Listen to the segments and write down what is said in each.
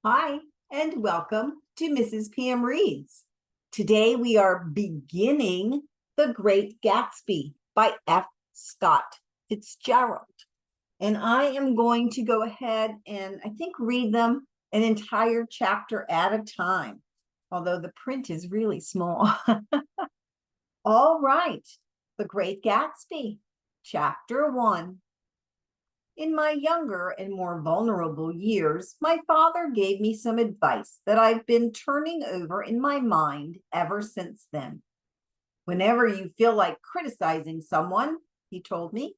Hi, and welcome to Mrs. PM Reads. Today we are beginning The Great Gatsby by F. Scott Fitzgerald. And I am going to go ahead and I think read them an entire chapter at a time, although the print is really small. All right, The Great Gatsby, Chapter 1. In my younger and more vulnerable years, my father gave me some advice that I've been turning over in my mind ever since then. Whenever you feel like criticizing someone, he told me,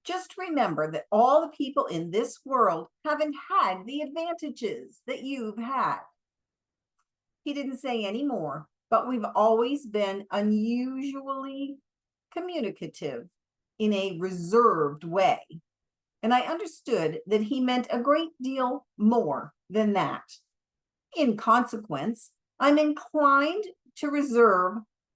just remember that all the people in this world haven't had the advantages that you've had. He didn't say any more, but we've always been unusually communicative in a reserved way. And I understood that he meant a great deal more than that. In consequence, I'm inclined to reserve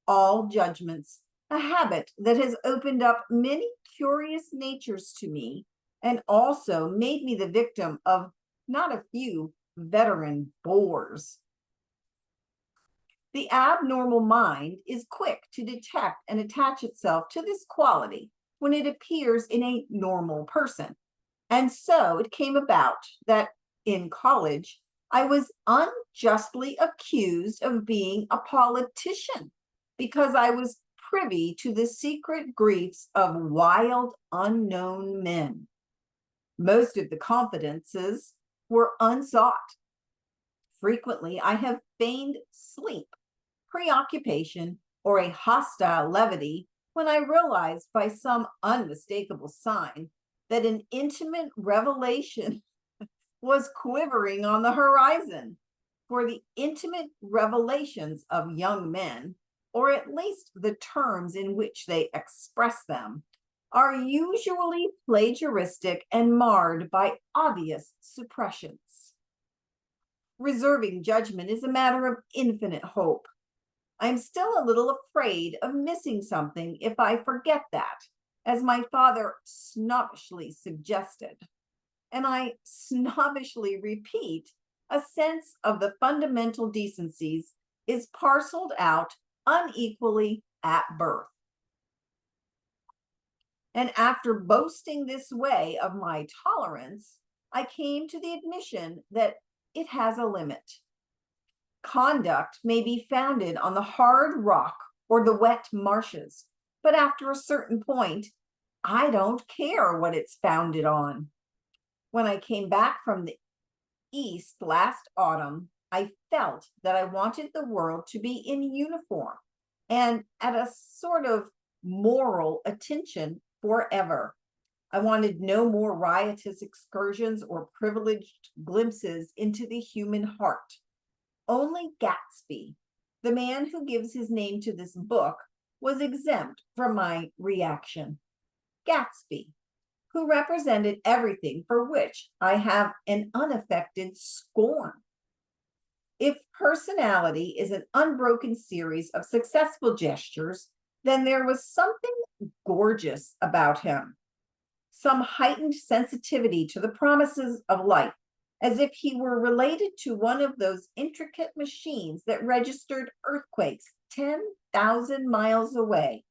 all judgments, a habit that has opened up many curious natures to me and also made me the victim of not a few veteran bores. The abnormal mind is quick to detect and attach itself to this quality when it appears in a normal person. And so it came about that in college, I was unjustly accused of being a politician because I was privy to the secret griefs of wild, unknown men. Most of the confidences were unsought. Frequently, I have feigned sleep, preoccupation, or a hostile levity when I realized by some unmistakable sign that an intimate revelation was quivering on the horizon. For the intimate revelations of young men, or at least the terms in which they express them, are usually plagiaristic and marred by obvious suppressions. Reserving judgment is a matter of infinite hope. I'm still a little afraid of missing something if I forget that, as my father snobbishly suggested. And I snobbishly repeat, a sense of the fundamental decencies is parceled out unequally at birth. And after boasting this way of my tolerance, I came to the admission that it has a limit. Conduct may be founded on the hard rock or the wet marshes, but after a certain point, I don't care what it's founded on. When I came back from the East last autumn, I felt that I wanted the world to be in uniform and at a sort of moral attention forever. I wanted no more riotous excursions or privileged glimpses into the human heart. Only Gatsby, the man who gives his name to this book, was exempt from my reaction. Gatsby, who represented everything for which I have an unaffected scorn. If personality is an unbroken series of successful gestures, then there was something gorgeous about him, some heightened sensitivity to the promises of life, as if he were related to one of those intricate machines that registered earthquakes 10,000 miles away.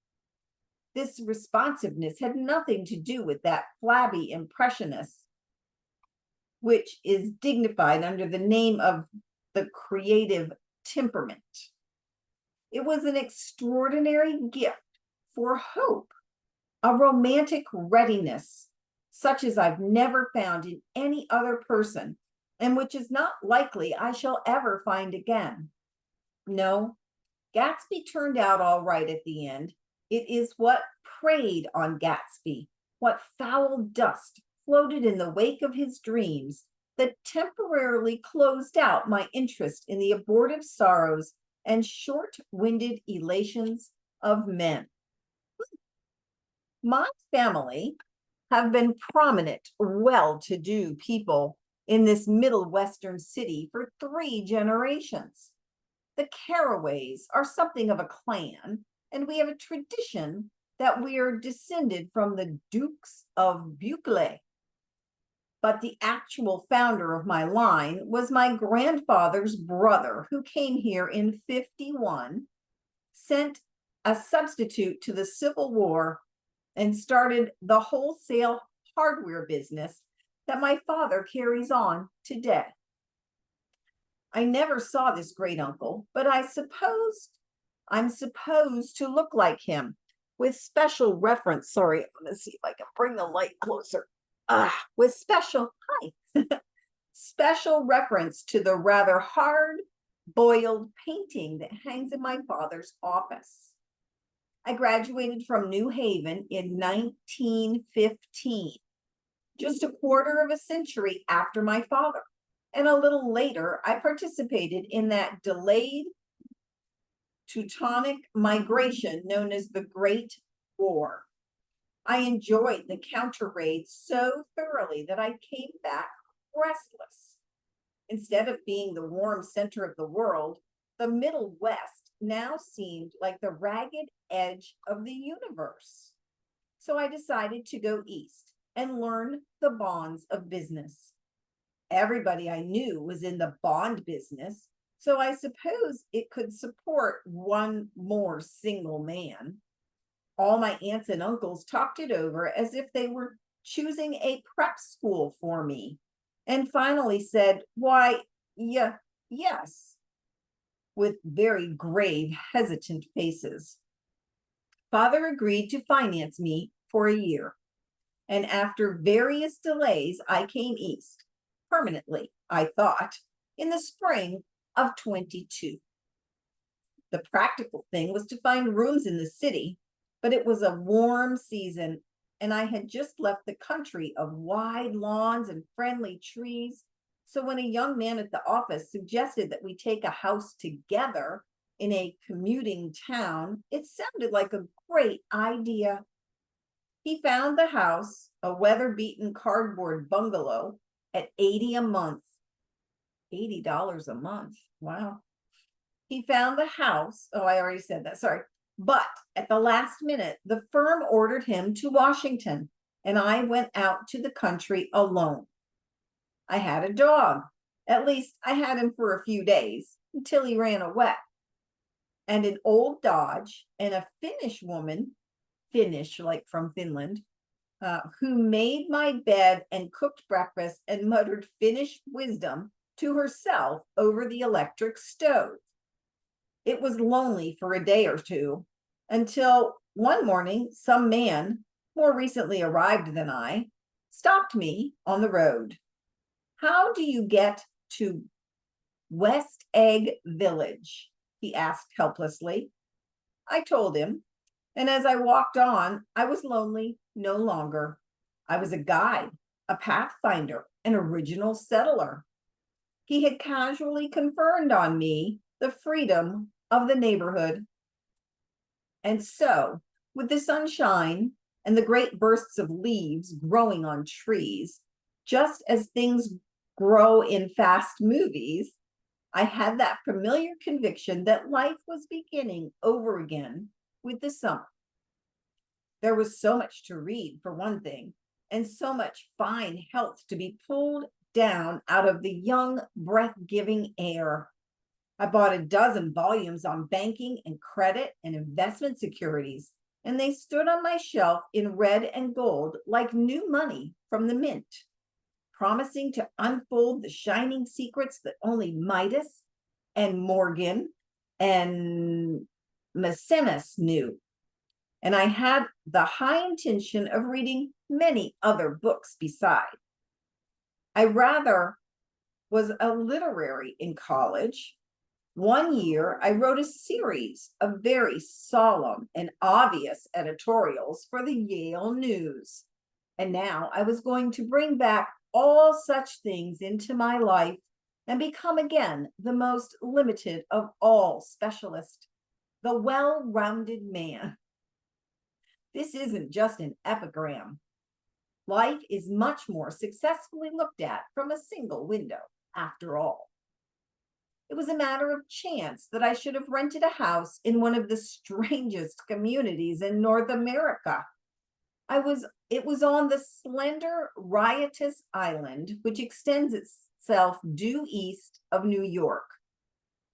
This responsiveness had nothing to do with that flabby impressionist, which is dignified under the name of the creative temperament. It was an extraordinary gift for hope, a romantic readiness, such as I've never found in any other person, and which is not likely I shall ever find again. No, Gatsby turned out all right at the end. It is what preyed on Gatsby, what foul dust floated in the wake of his dreams, that temporarily closed out my interest in the abortive sorrows and short-winded elations of men. My family have been prominent, well-to-do people in this middle Western city for 3 generations. The Carraways are something of a clan, and we have a tradition that we are descended from the Dukes of Buccleuch. But the actual founder of my line was my grandfather's brother, who came here in 51, sent a substitute to the Civil War, and started the wholesale hardware business that my father carries on today. I never saw this great uncle, but I'm supposed to look like him with special reference. Sorry, I'm going to see if I can bring the light closer. With special reference to the rather hard boiled painting that hangs in my father's office. I graduated from New Haven in 1915, just a quarter of a century after my father. And a little later, I participated in that delayed Teutonic migration known as the Great War. I enjoyed the counter raids so thoroughly that I came back restless. Instead of being the warm center of the world, the Middle West now seemed like the ragged edge of the universe. So I decided to go east and learn the bonds of business. Everybody I knew was in the bond business, so I suppose it could support one more single man. All my aunts and uncles talked it over as if they were choosing a prep school for me, and finally said, "Why, yeah, yes," with very grave, hesitant faces. Father agreed to finance me for a year, and after various delays, I came east, permanently, I thought, in the spring of 22. The practical thing was to find rooms in the city, but it was a warm season, and I had just left the country of wide lawns and friendly trees. So when a young man at the office suggested that we take a house together in a commuting town, it sounded like a great idea. He found the house, a weather-beaten cardboard bungalow, at $80 a month. $80 a month. Wow. He found the house. Oh, I already said that. Sorry. But at the last minute, the firm ordered him to Washington, and I went out to the country alone. I had a dog. At least I had him for a few days until he ran away. And an old Dodge and a Finnish woman, Finnish like from Finland, who made my bed and cooked breakfast and muttered Finnish wisdom to herself over the electric stove. It was lonely for a day or two until one morning, some man, more recently arrived than I, stopped me on the road. "How do you get to West Egg Village?" he asked helplessly. I told him, and as I walked on, I was lonely no longer. I was a guide, a pathfinder, an original settler. He had casually conferred on me the freedom of the neighborhood. And so, with the sunshine and the great bursts of leaves growing on trees, just as things grow in fast movies, I had that familiar conviction that life was beginning over again with the summer. There was so much to read, for one thing, and so much fine health to be pulled down out of the young, breath-giving air. I bought a dozen volumes on banking and credit and investment securities, and they stood on my shelf in red and gold like new money from the mint, promising to unfold the shining secrets that only Midas and Morgan and Maecenas knew. And I had the high intention of reading many other books beside. I rather was a literary in college. One year, I wrote a series of very solemn and obvious editorials for the Yale News. And now I was going to bring back all such things into my life and become again the most limited of all specialists, the well-rounded man. This isn't just an epigram. Life is much more successfully looked at from a single window, after all. It was a matter of chance that I should have rented a house in one of the strangest communities in North America. It was on the slender, riotous island, which extends itself due east of New York,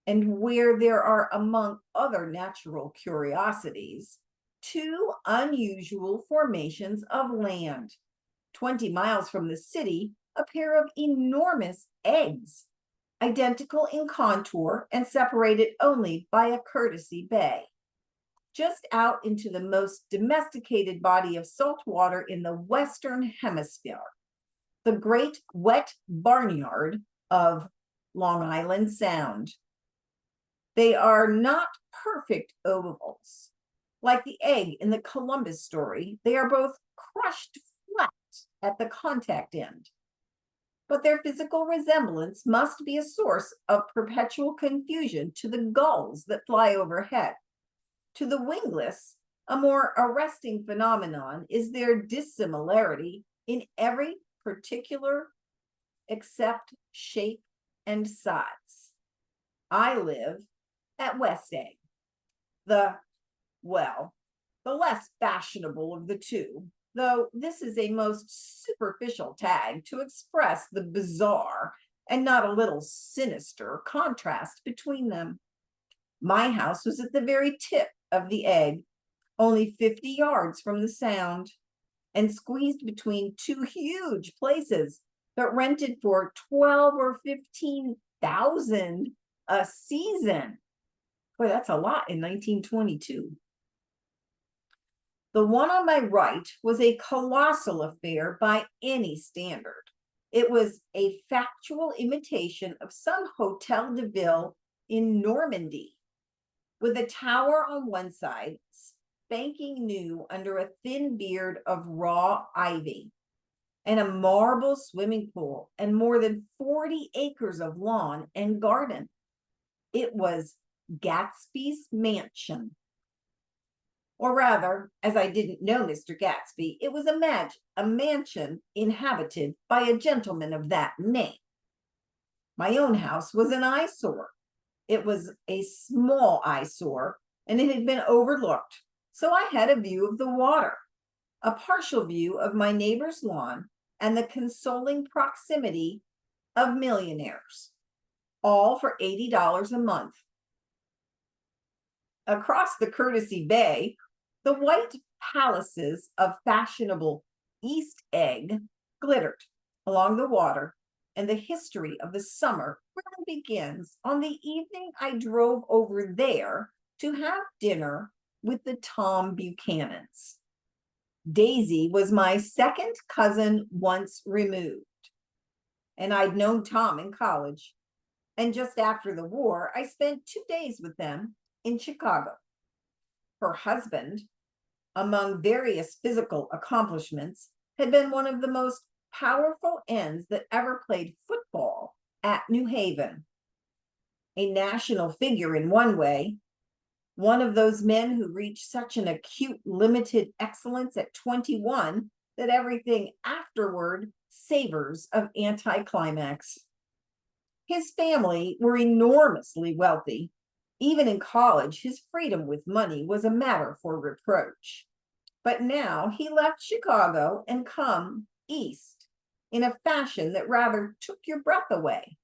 and where there are, among other natural curiosities, two unusual formations of land. 20 miles from the city, a pair of enormous eggs, identical in contour and separated only by a courtesy bay, just out into the most domesticated body of salt water in the Western Hemisphere, the great wet barnyard of Long Island Sound. They are not perfect ovals. Like the egg in the Columbus story, they are both crushed flat at the contact end. But their physical resemblance must be a source of perpetual confusion to the gulls that fly overhead. To the wingless, a more arresting phenomenon is their dissimilarity in every particular except shape and size. I live at West Egg, the less fashionable of the two, though this is a most superficial tag to express the bizarre and not a little sinister contrast between them. My house was at the very tip of the egg, only 50 yards from the Sound, and squeezed between two huge places, but rented for 12 or 15,000 a season. Boy, that's a lot in 1922. The one on my right was a colossal affair by any standard. It was a factual imitation of some Hotel de Ville in Normandy, with a tower on one side, spanking new under a thin beard of raw ivy, and a marble swimming pool, and more than 40 acres of lawn and garden. It was Gatsby's mansion. Or rather, as I didn't know Mr. Gatsby, it was a mansion inhabited by a gentleman of that name. My own house was an eyesore. It was a small eyesore, and it had been overlooked, so I had a view of the water, a partial view of my neighbor's lawn, and the consoling proximity of millionaires, all for $80 a month. Across the Courtesy Bay, the white palaces of fashionable East Egg glittered along the water, and the history of the summer really begins on the evening I drove over there to have dinner with the Tom Buchanans. Daisy was my second cousin once removed, and I'd known Tom in college. And just after the war, I spent 2 days with them in Chicago. Her husband, among various physical accomplishments, had been one of the most powerful ends that ever played football at New Haven. A national figure in one way, one of those men who reached such an acute limited excellence at 21 that everything afterward savors of anticlimax. His family were enormously wealthy. Even in college, his freedom with money was a matter for reproach. But now he left Chicago and come east in a fashion that rather took your breath away.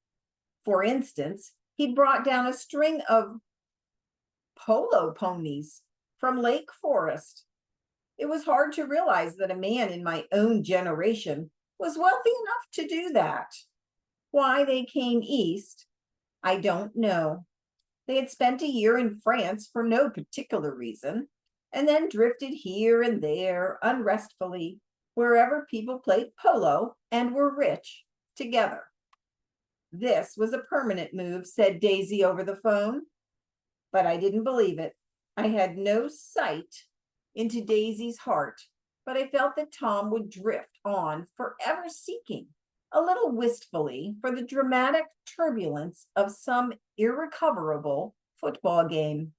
For instance, he brought down a string of polo ponies from Lake Forest. It was hard to realize that a man in my own generation was wealthy enough to do that. Why they came east, I don't know. They had spent a year in France for no particular reason, and then drifted here and there unrestfully, wherever people played polo and were rich together. This was a permanent move, said Daisy over the phone, but I didn't believe it. I had no sight into Daisy's heart, but I felt that Tom would drift on, forever seeking, a little wistfully, for the dramatic turbulence of some irrecoverable football game.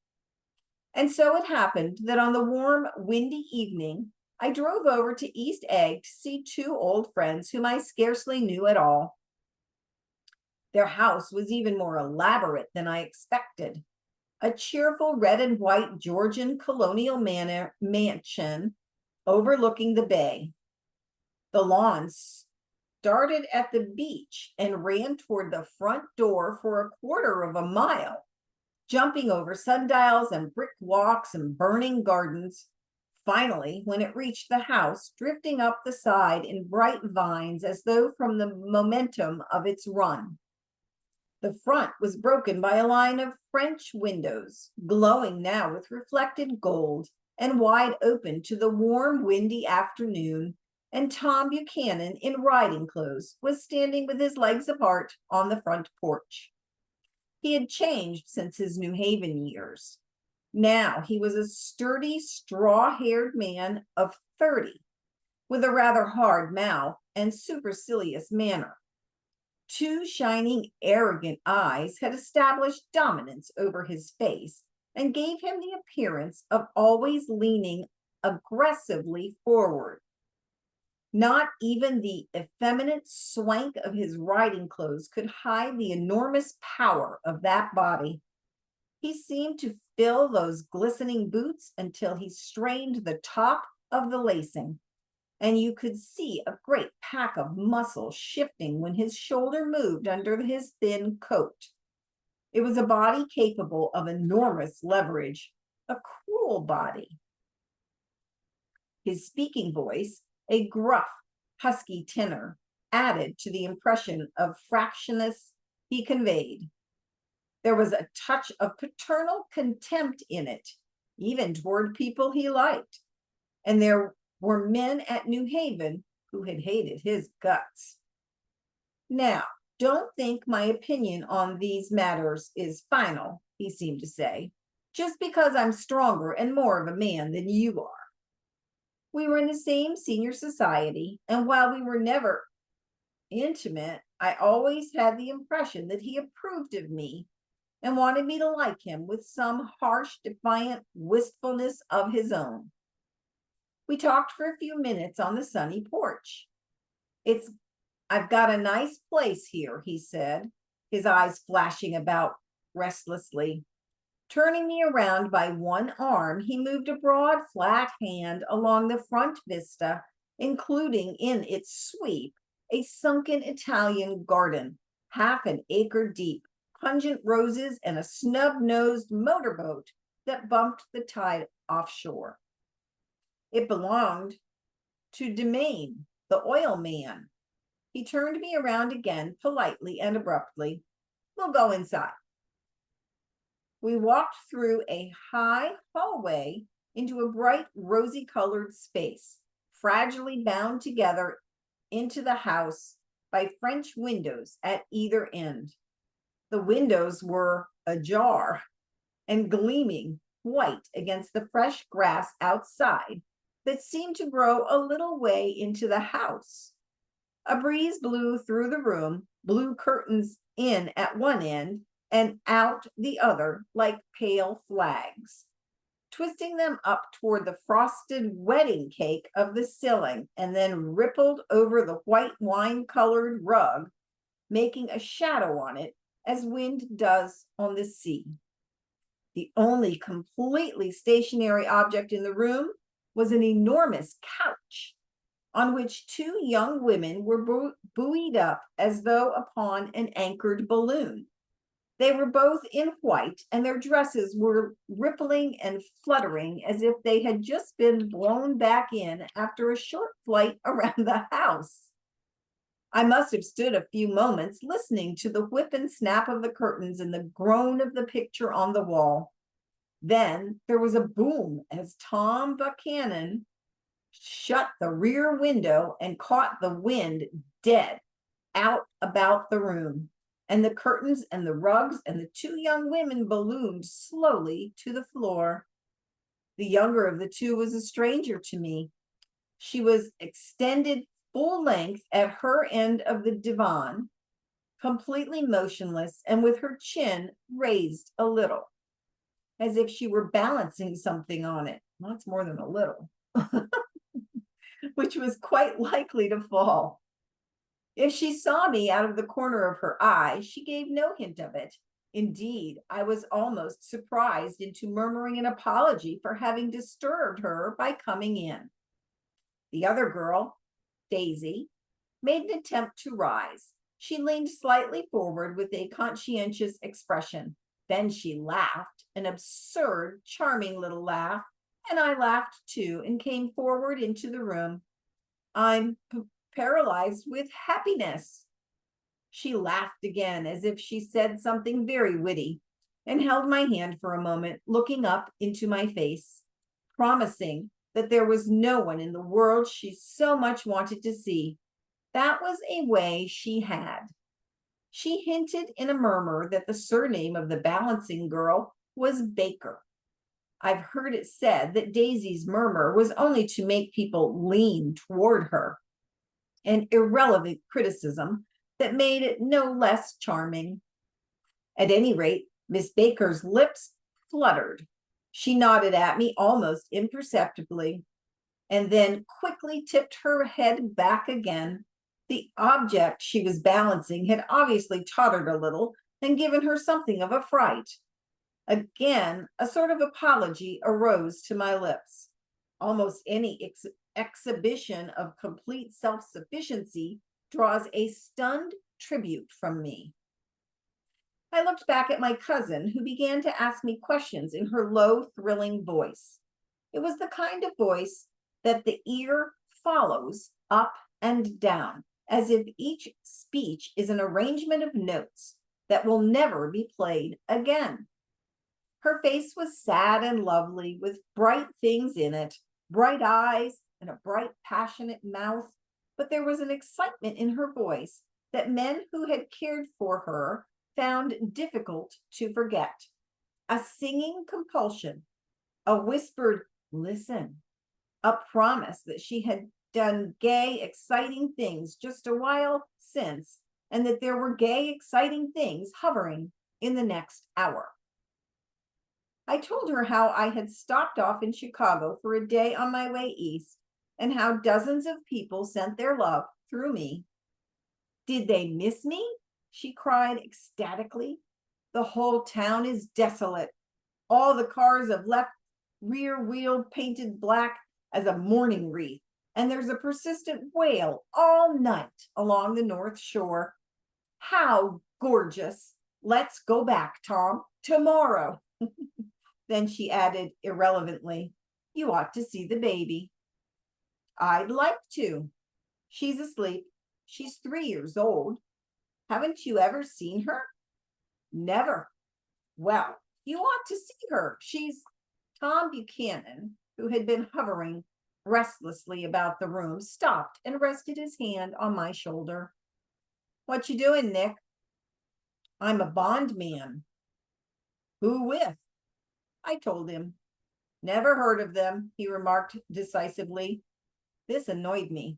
And so it happened that on the warm, windy evening, I drove over to East Egg to see two old friends whom I scarcely knew at all. Their house was even more elaborate than I expected. A cheerful red and white Georgian colonial mansion overlooking the bay. The lawn started at the beach and ran toward the front door for a quarter of a mile, jumping over sundials and brick walks and burning gardens. Finally, when it reached the house, drifting up the side in bright vines as though from the momentum of its run. The front was broken by a line of French windows, glowing now with reflected gold and wide open to the warm, windy afternoon, and Tom Buchanan, in riding clothes, was standing with his legs apart on the front porch. He had changed since his New Haven years. Now he was a sturdy, straw-haired man of 30, with a rather hard mouth and supercilious manner. Two shining, arrogant eyes had established dominance over his face and gave him the appearance of always leaning aggressively forward. Not even the effeminate swank of his riding clothes could hide the enormous power of that body. He seemed to fill those glistening boots until he strained the top of the lacing, and you could see a great pack of muscle shifting when his shoulder moved under his thin coat. It was a body capable of enormous leverage, a cruel body. His speaking voice, a gruff, husky tenor, added to the impression of fractiousness he conveyed. There was a touch of paternal contempt in it, even toward people he liked, and there were men at New Haven who had hated his guts. Now, don't think my opinion on these matters is final, he seemed to say, just because I'm stronger and more of a man than you are. We were in the same senior society, and while we were never intimate, I always had the impression that he approved of me and wanted me to like him with some harsh, defiant wistfulness of his own. We talked for a few minutes on the sunny porch. I've got a nice place here, he said, his eyes flashing about restlessly. Turning me around by one arm, he moved a broad, flat hand along the front vista, including in its sweep a sunken Italian garden, half an acre deep, pungent roses, and a snub-nosed motorboat that bumped the tide offshore. It belonged to Demain, the oil man. He turned me around again, politely and abruptly. We'll go inside. We walked through a high hallway into a bright, rosy-colored space, fragilely bound together into the house by French windows at either end. The windows were ajar and gleaming white against the fresh grass outside that seemed to grow a little way into the house. A breeze blew through the room, blew curtains in at one end and out the other like pale flags, twisting them up toward the frosted wedding cake of the ceiling, and then rippled over the white wine-colored rug, making a shadow on it as wind does on the sea. The only completely stationary object in the room was an enormous couch on which two young women were buoyed up as though upon an anchored balloon. They were both in white, and their dresses were rippling and fluttering as if they had just been blown back in after a short flight around the house. I must have stood a few moments listening to the whip and snap of the curtains and the groan of the picture on the wall. Then there was a boom as Tom Buchanan shut the rear window and caught the wind dead out about the room, and the curtains and the rugs and the two young women ballooned slowly to the floor. The younger of the two was a stranger to me. She was extended full length at her end of the divan, completely motionless and with her chin raised a little, as if she were balancing something on it. That's more than a little, which was quite likely to fall. If she saw me out of the corner of her eye, she gave no hint of it. Indeed, I was almost surprised into murmuring an apology for having disturbed her by coming in. The other girl, Daisy, made an attempt to rise. She leaned slightly forward with a conscientious expression. Then she laughed, an absurd, charming little laugh, and I laughed too and came forward into the room. I'm paralyzed with happiness. She laughed again as if she said something very witty and held my hand for a moment, looking up into my face, promising that there was no one in the world she so much wanted to see. That was a way she had. She hinted in a murmur that the surname of the balancing girl was Baker. I've heard it said that Daisy's murmur was only to make people lean toward her, an irrelevant criticism that made it no less charming. At any rate, Miss Baker's lips fluttered. She nodded at me almost imperceptibly, and then quickly tipped her head back again. The object she was balancing had obviously tottered a little and given her something of a fright. Again, a sort of apology arose to my lips. Almost any exhibition of complete self-sufficiency draws a stunned tribute from me. I looked back at my cousin, who began to ask me questions in her low, thrilling voice. It was the kind of voice that the ear follows up and down, as if each speech is an arrangement of notes that will never be played again. Her face was sad and lovely, with bright things in it, bright eyes and a bright, passionate mouth, but there was an excitement in her voice that men who had cared for her found difficult to forget. A singing compulsion, a whispered listen, a promise that she had done gay, exciting things just a while since, and that there were gay, exciting things hovering in the next hour. I told her how I had stopped off in Chicago for a day on my way east, and how dozens of people sent their love through me. Did they miss me? She cried ecstatically. The whole town is desolate. All the cars have left rear wheel painted black as a mourning wreath, and there's a persistent wail all night along the North Shore. How gorgeous. Let's go back, Tom, tomorrow. Then she added irrelevantly, you ought to see the baby. I'd like to. She's asleep. She's 3 years old. Haven't you ever seen her? Never. Well, you ought to see her. She's Tom Buchanan, who had been hovering restlessly about the room, stopped and rested his hand on my shoulder. What you doing, Nick? I'm a bondman. Who with? I told him. Never heard of them, he remarked decisively. This annoyed me.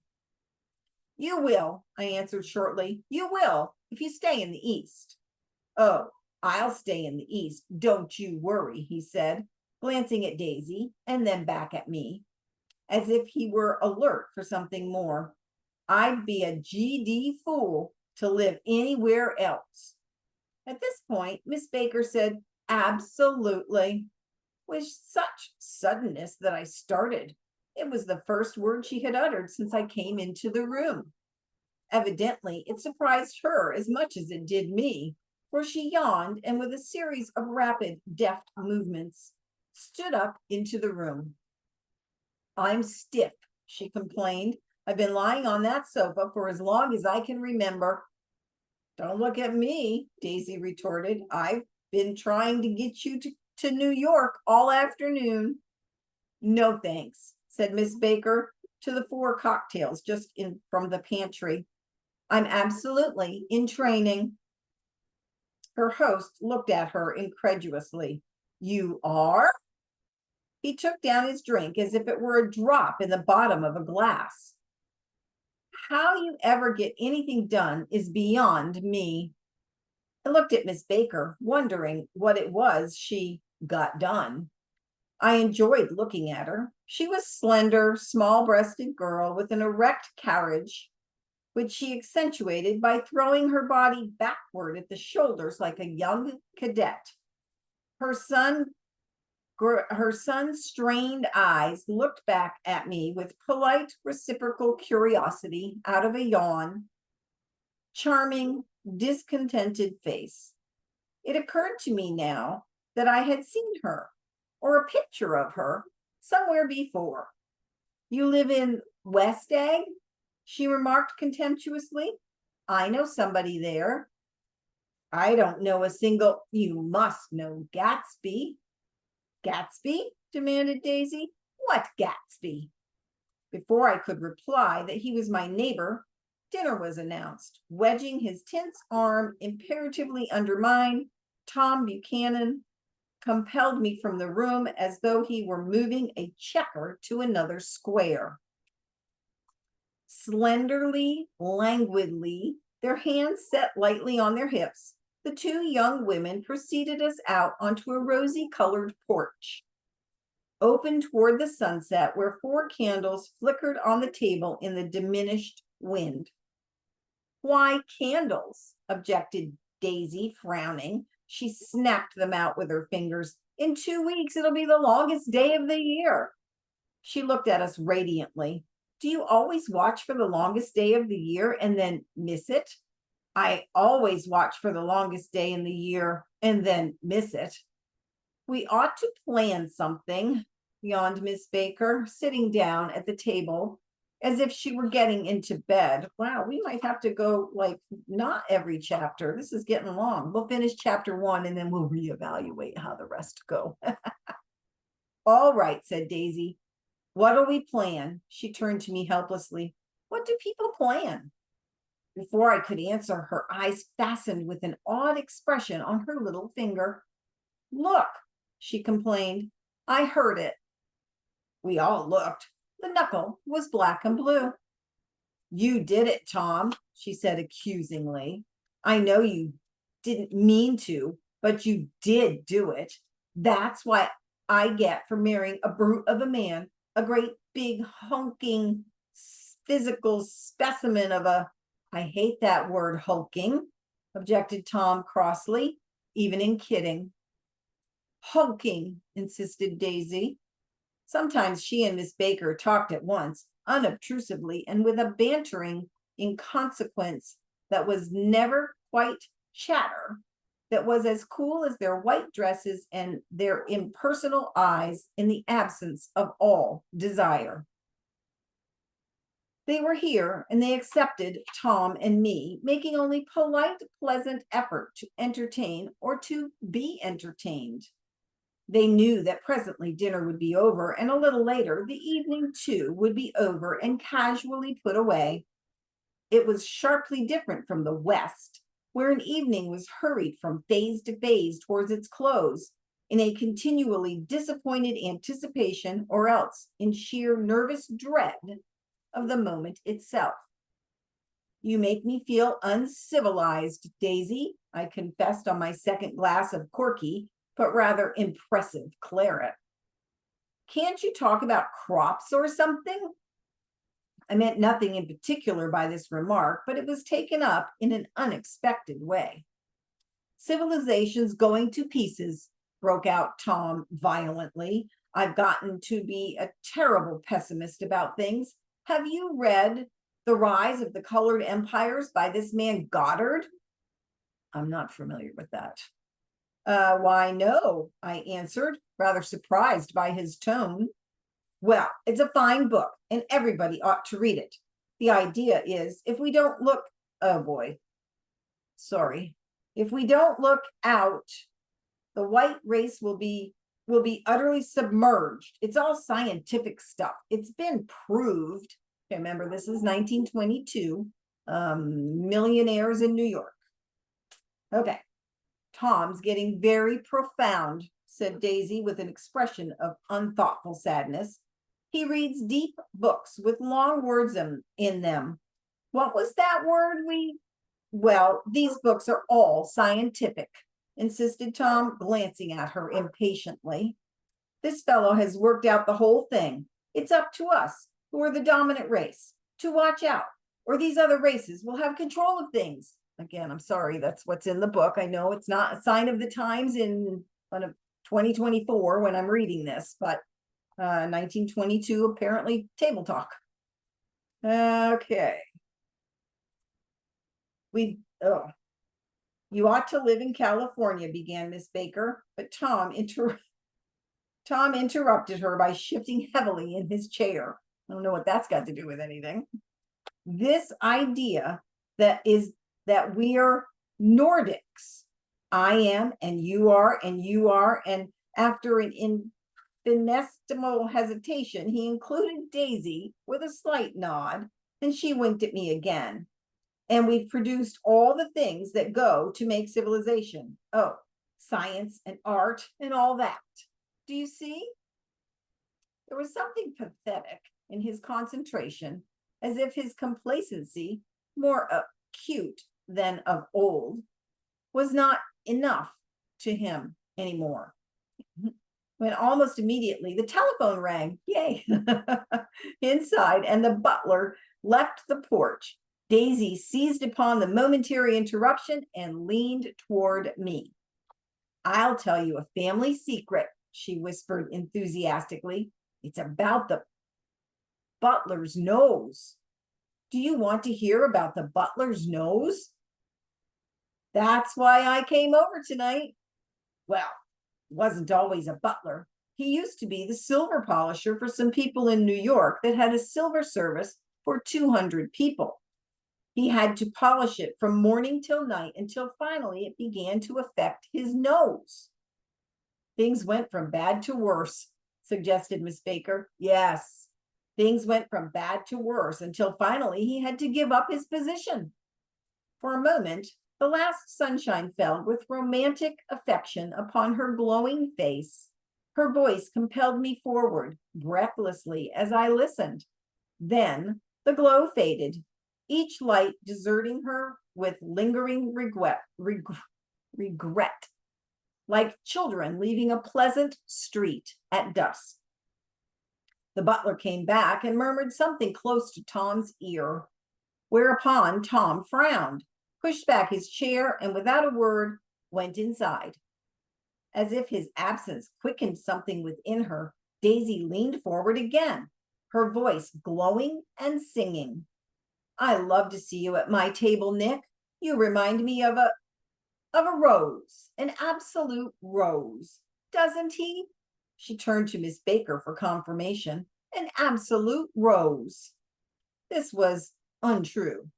You will, I answered shortly. You will, if you stay in the East. Oh, I'll stay in the East, don't you worry, he said, glancing at Daisy and then back at me, as if he were alert for something more. I'd be a GD fool to live anywhere else. At this point, Miss Baker said, absolutely, with such suddenness that I started. It was the first word she had uttered since I came into the room. Evidently, it surprised her as much as it did me, for she yawned and with a series of rapid, deft movements, stood up into the room. I'm stiff, she complained. I've been lying on that sofa for as long as I can remember. Don't look at me, Daisy retorted. I've been trying to get you to New York all afternoon. No, thanks, said Miss Baker to the 4 cocktails just in from the pantry. I'm absolutely in training. Her host looked at her incredulously. You are? He took down his drink as if it were a drop in the bottom of a glass. How you ever get anything done is beyond me. I looked at Miss Baker, wondering what it was she got done. I enjoyed looking at her. She was slender, small-breasted girl with an erect carriage, which she accentuated by throwing her body backward at the shoulders like a young cadet. Her son Her son's strained eyes looked back at me with polite reciprocal curiosity out of a yawn. Charming, discontented face. It occurred to me now that I had seen her, or a picture of her, somewhere before. You live in West Egg? She remarked contemptuously. I know somebody there. I don't know a single. You must know Gatsby. Gatsby? Demanded Daisy. What Gatsby? Before I could reply that he was my neighbor, dinner was announced. Wedging his tense arm imperatively under mine, Tom Buchanan compelled me from the room as though he were moving a checker to another square. Slenderly, languidly, their hands set lightly on their hips, the two young women preceded us out onto a rosy-colored porch, open toward the sunset, where 4 candles flickered on the table in the diminished wind. Why candles? Objected Daisy, frowning. She snapped them out with her fingers. In 2 weeks, it'll be the longest day of the year. She looked at us radiantly. Do you always watch for the longest day of the year and then miss it? I always watch for the longest day in the year and then miss it. We ought to plan something, yawned Miss Baker, sitting down at the table as if she were getting into bed. Wow, we might have to go not every chapter. This is getting long. We'll finish chapter 1 and then we'll reevaluate how the rest go. All right, said Daisy. What'll we plan? She turned to me helplessly. What do people plan? Before I could answer, her eyes fastened with an odd expression on her little finger. Look, she complained. I heard it. We all looked. The knuckle was black and blue. You did it, Tom, she said accusingly. I know you didn't mean to, but you did do it. That's what I get for marrying a brute of a man, a great big hulking physical specimen of a, I hate that word, hulking, objected Tom crossly, even in kidding. Hulking, insisted Daisy. Sometimes she and Miss Baker talked at once, unobtrusively, and with a bantering inconsequence that was never quite chatter, that was as cool as their white dresses and their impersonal eyes in the absence of all desire. They were here, and they accepted Tom and me, making only polite, pleasant effort to entertain or to be entertained. They knew that presently dinner would be over, and a little later the evening too would be over and casually put away. It was sharply different from the West, where an evening was hurried from phase to phase towards its close, in a continually disappointed anticipation, or else in sheer nervous dread of the moment itself. You make me feel uncivilized, Daisy, I confessed on my second glass of corky, but rather impressive claret. Can't you talk about crops or something? I meant nothing in particular by this remark, but it was taken up in an unexpected way. Civilization's going to pieces, broke out Tom violently. I've gotten to be a terrible pessimist about things. Have you read The Rise of the Colored Empires by this man Goddard? I'm not familiar with that. Why, no, I answered, rather surprised by his tone. Well, it's a fine book, and everybody ought to read it. The idea is, if we don't look, oh boy, sorry, if we don't look out, the white race will be utterly submerged. It's all scientific stuff. It's been proved. Remember, this is 1922. Millionaires in New York. Okay. Tom's getting very profound, said Daisy with an expression of unthoughtful sadness. He reads deep books with long words in them. What was that word Well, these books are all scientific, insisted Tom, glancing at her impatiently. This fellow has worked out the whole thing. It's up to us, who are the dominant race, to watch out, or these other races will have control of things. Again, I'm sorry, that's what's in the book. I know it's not a sign of the times in 2024 when I'm reading this, but 1922, apparently table talk. Okay. You ought to live in California, began Miss Baker, but Tom interrupted her by shifting heavily in his chair. I don't know what that's got to do with anything. This idea that we're Nordics. I am, and you are, and after an inestimable hesitation, he included Daisy with a slight nod, and she winked at me again. And we've produced all the things that go to make civilization. Oh, science and art and all that. Do you see? There was something pathetic in his concentration, as if his complacency, more acute than of old, was not enough to him anymore. When almost immediately the telephone rang, yay, inside, and the butler left the porch. Daisy seized upon the momentary interruption and leaned toward me. I'll tell you a family secret, she whispered enthusiastically. It's about the butler's nose. Do you want to hear about the butler's nose? That's why I came over tonight. Well, wasn't always a butler. He used to be the silver polisher for some people in New York that had a silver service for 200 people. He had to polish it from morning till night until finally it began to affect his nose. Things went from bad to worse, suggested Miss Baker. Yes, things went from bad to worse until finally he had to give up his position. For a moment, the last sunshine fell with romantic affection upon her glowing face. Her voice compelled me forward breathlessly as I listened. Then the glow faded, each light deserting her with lingering regret, like children leaving a pleasant street at dusk. The butler came back and murmured something close to Tom's ear, whereupon Tom frowned, pushed back his chair, and without a word went inside. As if his absence quickened something within her, Daisy leaned forward again, her voice glowing and singing. I love to see you at my table, Nick. You remind me of a rose, an absolute rose, doesn't he? She turned to Miss Baker for confirmation. An absolute rose. This was untrue.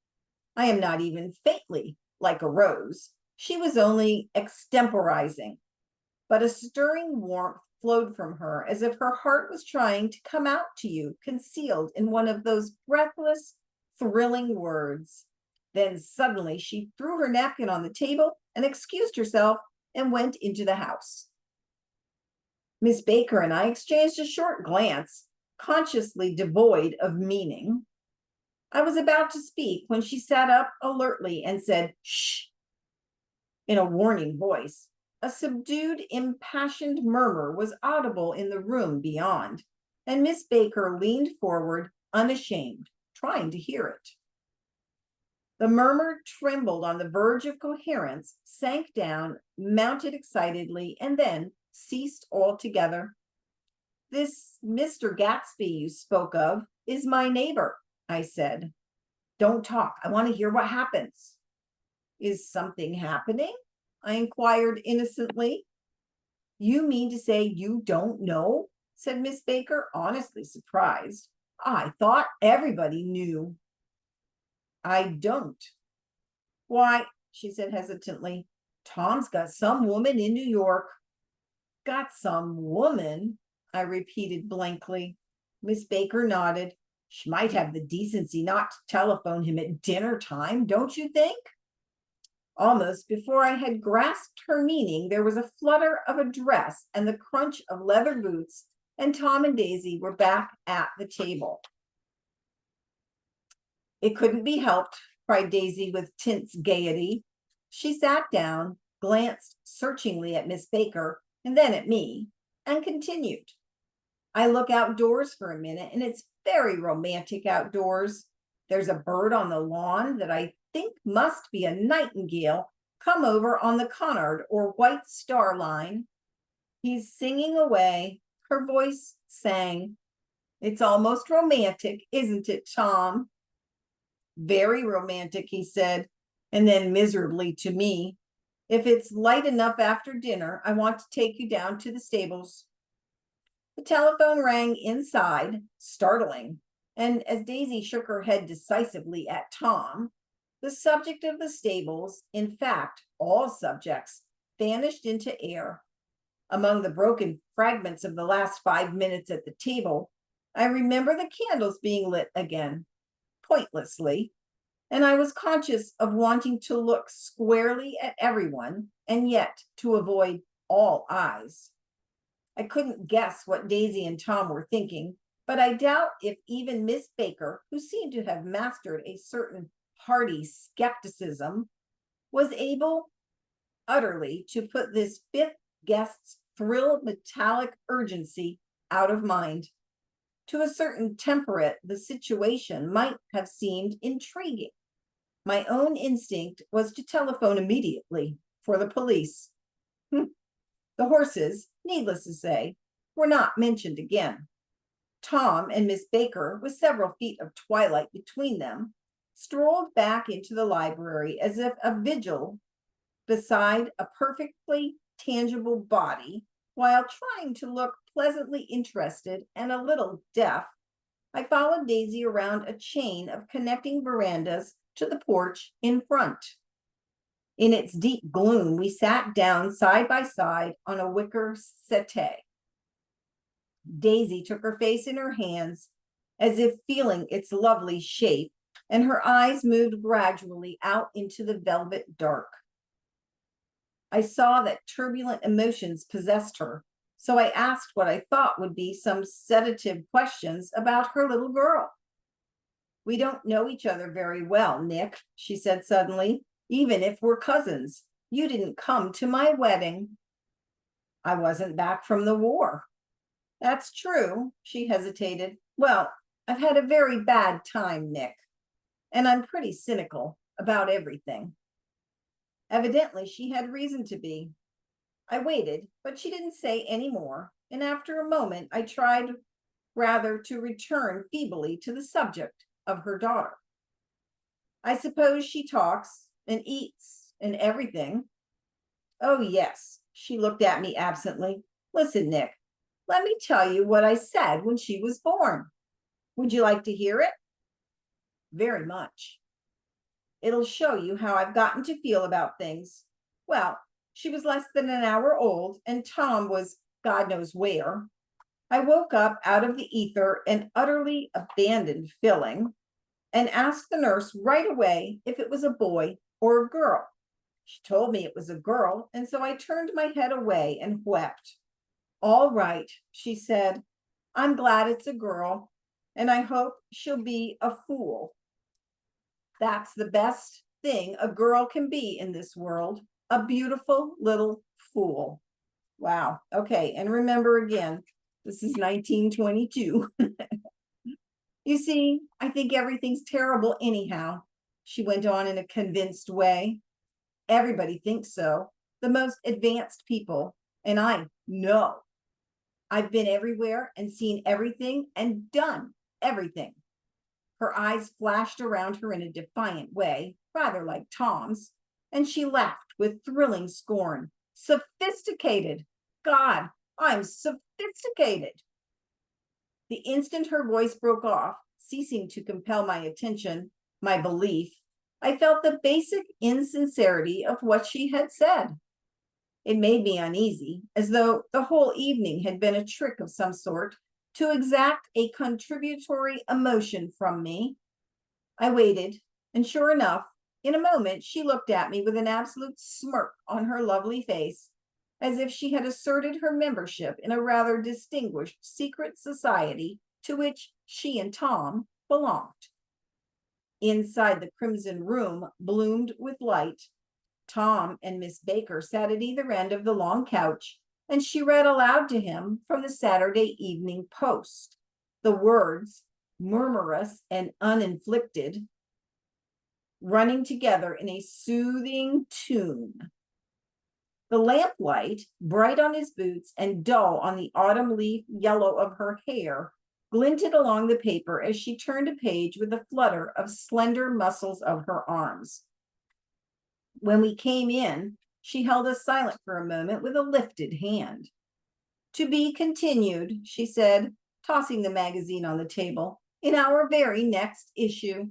I am not even faintly like a rose. She was only extemporizing, but a stirring warmth flowed from her as if her heart was trying to come out to you, concealed in one of those breathless, thrilling words. Then suddenly she threw her napkin on the table and excused herself and went into the house. Miss Baker and I exchanged a short glance, consciously devoid of meaning. I was about to speak when she sat up alertly and said, "Shh," in a warning voice. A subdued, impassioned murmur was audible in the room beyond, and Miss Baker leaned forward, unashamed, trying to hear it. The murmur trembled on the verge of coherence, sank down, mounted excitedly, and then ceased altogether. This Mr. Gatsby you spoke of is my neighbor, I said. Don't talk. I want to hear what happens. Is something happening? I inquired innocently. You mean to say you don't know? Said Miss Baker, honestly surprised. I thought everybody knew. I don't. Why, she said hesitantly, Tom's got some woman in New York. Got some woman? I repeated blankly. Miss Baker nodded. She might have the decency not to telephone him at dinner time, don't you think? Almost before I had grasped her meaning, there was a flutter of a dress and the crunch of leather boots, and Tom and Daisy were back at the table. It couldn't be helped, cried Daisy with tense gaiety. She sat down, glanced searchingly at Miss Baker and then at me, and continued. I look outdoors for a minute, and it's very romantic outdoors. There's a bird on the lawn that I think must be a nightingale come over on the Connard or White Star Line. He's singing away. Her voice sang. It's almost romantic, isn't it, Tom? Very romantic, he said, and then miserably to me. If it's light enough after dinner, I want to take you down to the stables. The telephone rang inside, startling, and as Daisy shook her head decisively at Tom, the subject of the stables, in fact, all subjects, vanished into air. Among the broken fragments of the last 5 minutes at the table, I remember the candles being lit again, pointlessly, and I was conscious of wanting to look squarely at everyone and yet to avoid all eyes. I couldn't guess what Daisy and Tom were thinking, but I doubt if even Miss Baker, who seemed to have mastered a certain hearty skepticism, was able utterly to put this fifth guest's thrilled metallic urgency out of mind. To a certain temperate, the situation might have seemed intriguing. My own instinct was to telephone immediately for the police. The horses, needless to say, were not mentioned again. Tom and Miss Baker, with several feet of twilight between them, strolled back into the library as if a vigil beside a perfectly tangible body, while trying to look pleasantly interested and a little deaf. I followed Daisy around a chain of connecting verandas to the porch in front. In its deep gloom, we sat down side by side on a wicker settee. Daisy took her face in her hands as if feeling its lovely shape, and her eyes moved gradually out into the velvet dark. I saw that turbulent emotions possessed her, so I asked what I thought would be some sedative questions about her little girl. We don't know each other very well, Nick, she said suddenly, even if we're cousins. You didn't come to my wedding. I wasn't back from the war. That's true, she hesitated. Well, I've had a very bad time, Nick, and I'm pretty cynical about everything. Evidently, she had reason to be. I waited, but she didn't say any more, and after a moment, I tried rather to return feebly to the subject of her daughter. I suppose she talks and eats and everything. Oh, yes, she looked at me absently. Listen, Nick, let me tell you what I said when she was born. Would you like to hear it? Very much. It'll show you how I've gotten to feel about things. Well, she was less than an hour old, and Tom was God knows where. I woke up out of the ether, an utterly abandoned feeling, and asked the nurse right away if it was a boy or a girl. She told me it was a girl, and so I turned my head away and wept. All right, she said. I'm glad it's a girl, and I hope she'll be a fool. That's the best thing a girl can be in this world, a beautiful little fool. Wow. Okay, and remember again, this is 1922. You see, I think everything's terrible anyhow, she went on in a convinced way. Everybody thinks so, the most advanced people, and I know. I've been everywhere and seen everything and done everything. Her eyes flashed around her in a defiant way, rather like Tom's, and she laughed with thrilling scorn. Sophisticated! God, I'm sophisticated! The instant her voice broke off, ceasing to compel my attention, my belief, I felt the basic insincerity of what she had said. It made me uneasy, as though the whole evening had been a trick of some sort to exact a contributory emotion from me. I waited, and sure enough, in a moment she looked at me with an absolute smirk on her lovely face, as if she had asserted her membership in a rather distinguished secret society to which she and Tom belonged. Inside the crimson room bloomed with light. Tom and Miss Baker sat at either end of the long couch, and she read aloud to him from the Saturday Evening Post, the words, murmurous and uninflected, running together in a soothing tune. The lamplight, bright on his boots and dull on the autumn leaf yellow of her hair, glinted along the paper as she turned a page with a flutter of slender muscles of her arms. When we came in, she held us silent for a moment with a lifted hand. To be continued, she said, tossing the magazine on the table, in our very next issue.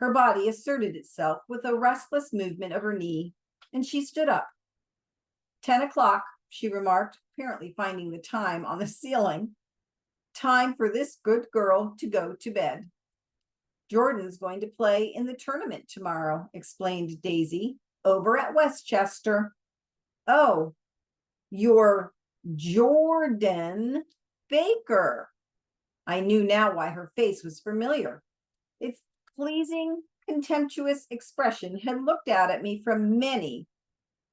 Her body asserted itself with a restless movement of her knee, and she stood up. 10 o'clock, she remarked, apparently finding the time on the ceiling. Time for this good girl to go to bed. Jordan's going to play in the tournament tomorrow, explained Daisy, over at Westchester. Oh, you're Jordan Baker. I knew now why her face was familiar. Its pleasing, contemptuous expression had looked out at me from many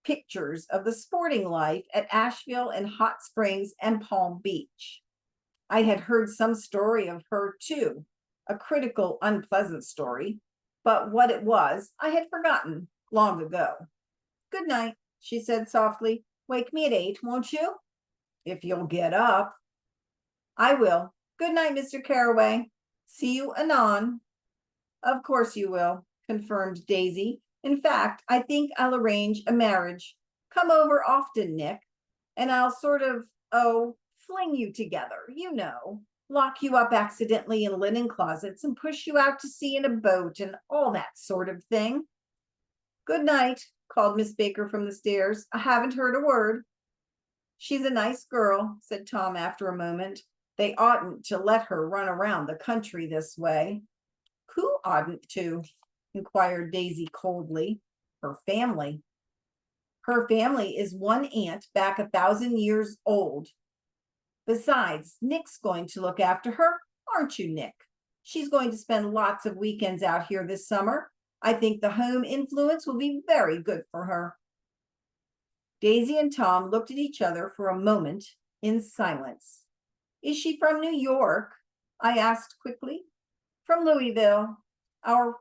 pictures of the sporting life at Asheville and Hot Springs and Palm Beach. I had heard some story of her too, a critical, unpleasant story, but what it was, I had forgotten long ago. Good night, she said softly. Wake me at 8, won't you? If you'll get up. I will. Good night, Mr. Carraway. See you anon. Of course you will, confirmed Daisy. In fact, I think I'll arrange a marriage. Come over often, Nick, and I'll sort of, fling you together, lock you up accidentally in linen closets and push you out to sea in a boat and all that sort of thing. Good night, called Miss Baker from the stairs. I haven't heard a word. She's a nice girl, said Tom after a moment. They oughtn't to let her run around the country this way. Who oughtn't to? Inquired Daisy coldly. Her family. Her family is one aunt back 1,000 years old. Besides, Nick's going to look after her, aren't you, Nick? She's going to spend lots of weekends out here this summer. I think the home influence will be very good for her. Daisy and Tom looked at each other for a moment in silence. Is she from New York? I asked quickly. From Louisville. Our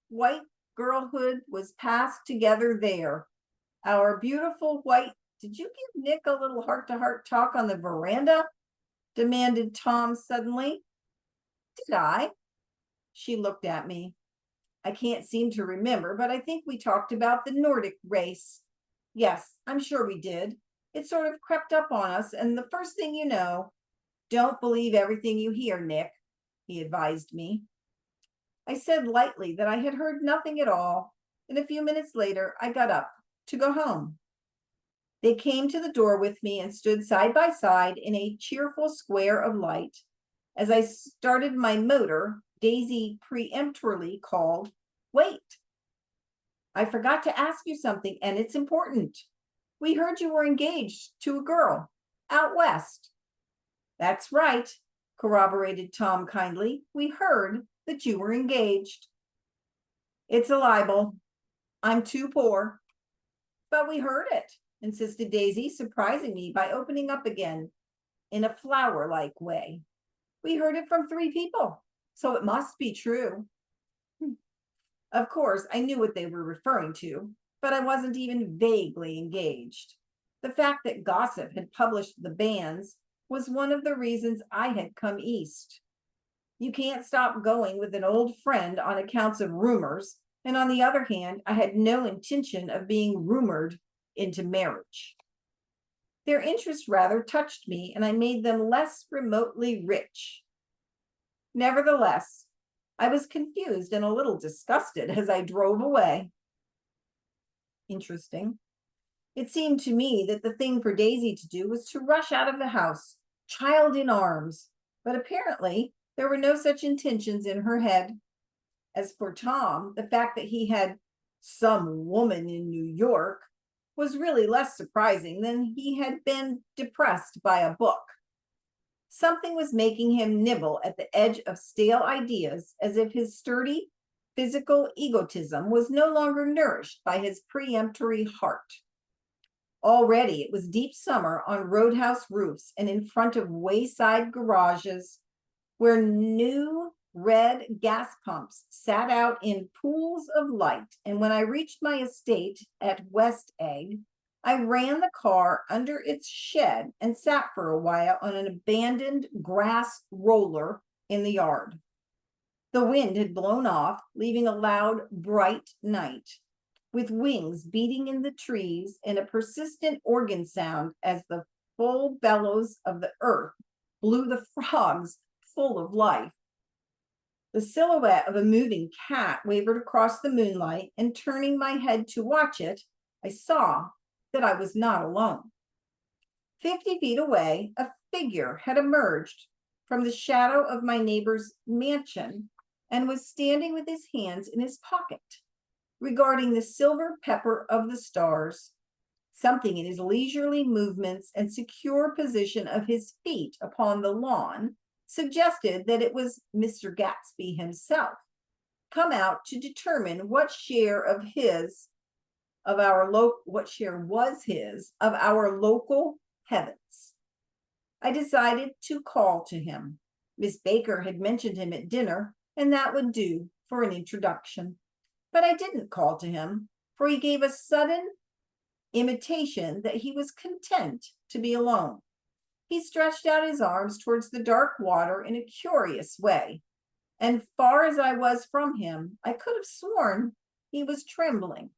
white girlhood was passed together there. Our beautiful white. Did you give Nick a little heart-to-heart talk on the veranda? Demanded Tom suddenly. Did I? She looked at me. I can't seem to remember, but I think we talked about the Nordic race. Yes, I'm sure we did. It sort of crept up on us, and the first thing you know, don't believe everything you hear, Nick, he advised me. I said lightly that I had heard nothing at all, and a few minutes later I got up to go home. They came to the door with me and stood side by side in a cheerful square of light. As I started my motor, Daisy peremptorily called, "Wait. I forgot to ask you something, and it's important. We heard you were engaged to a girl out west." That's right, corroborated Tom kindly. We heard that you were engaged. It's a libel. I'm too poor. But we heard it, insisted Daisy, surprising me by opening up again in a flower-like way. We heard it from 3 people, so it must be true. Of course, I knew what they were referring to, but I wasn't even vaguely engaged. The fact that gossip had published the banns was one of the reasons I had come east. You can't stop going with an old friend on accounts of rumors, and on the other hand, I had no intention of being rumored into marriage. Their interest rather touched me, and I made them less remotely rich. Nevertheless, I was confused and a little disgusted as I drove away. Interesting. It seemed to me that the thing for Daisy to do was to rush out of the house, child in arms, but apparently there were no such intentions in her head. As for Tom, the fact that he had some woman in New York was really less surprising than he had been depressed by a book. Something was making him nibble at the edge of stale ideas, as if his sturdy physical egotism was no longer nourished by his peremptory heart. Already it was deep summer on roadhouse roofs and in front of wayside garages where new red gas pumps sat out in pools of light. And when I reached my estate at West Egg, I ran the car under its shed and sat for a while on an abandoned grass roller in the yard. The wind had blown off, leaving a loud, bright night, with wings beating in the trees and a persistent organ sound as the full bellows of the earth blew the frogs full of life. The silhouette of a moving cat wavered across the moonlight, and turning my head to watch it, I saw that I was not alone. 50 feet away, a figure had emerged from the shadow of my neighbor's mansion and was standing with his hands in his pocket, regarding the silver pepper of the stars. Something in his leisurely movements and secure position of his feet upon the lawn suggested that it was Mr. Gatsby himself, come out to determine what share was his of our local heavens. I decided to call to him. Miss Baker had mentioned him at dinner, and that would do for an introduction. But I didn't call to him, for he gave a sudden intimation that he was content to be alone. He stretched out his arms towards the dark water in a curious way, and far as I was from him, I could have sworn he was trembling.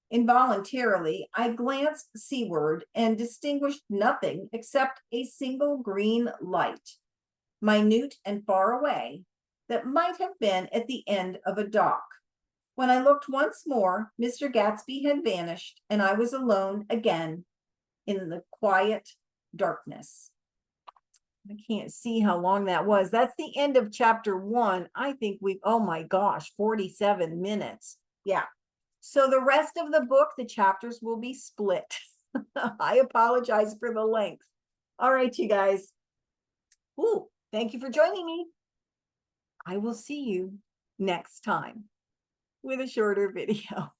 Involuntarily, I glanced seaward and distinguished nothing except a single green light, minute and far away, that might have been at the end of a dock. When I looked once more, Mr. Gatsby had vanished, and I was alone again in the quiet darkness. I can't see how long that was. That's the end of chapter 1. I think oh my gosh, 47 minutes. Yeah. So the rest of the book, the chapters will be split. I apologize for the length. All right, you guys. Ooh, thank you for joining me. I will see you next time with a shorter video.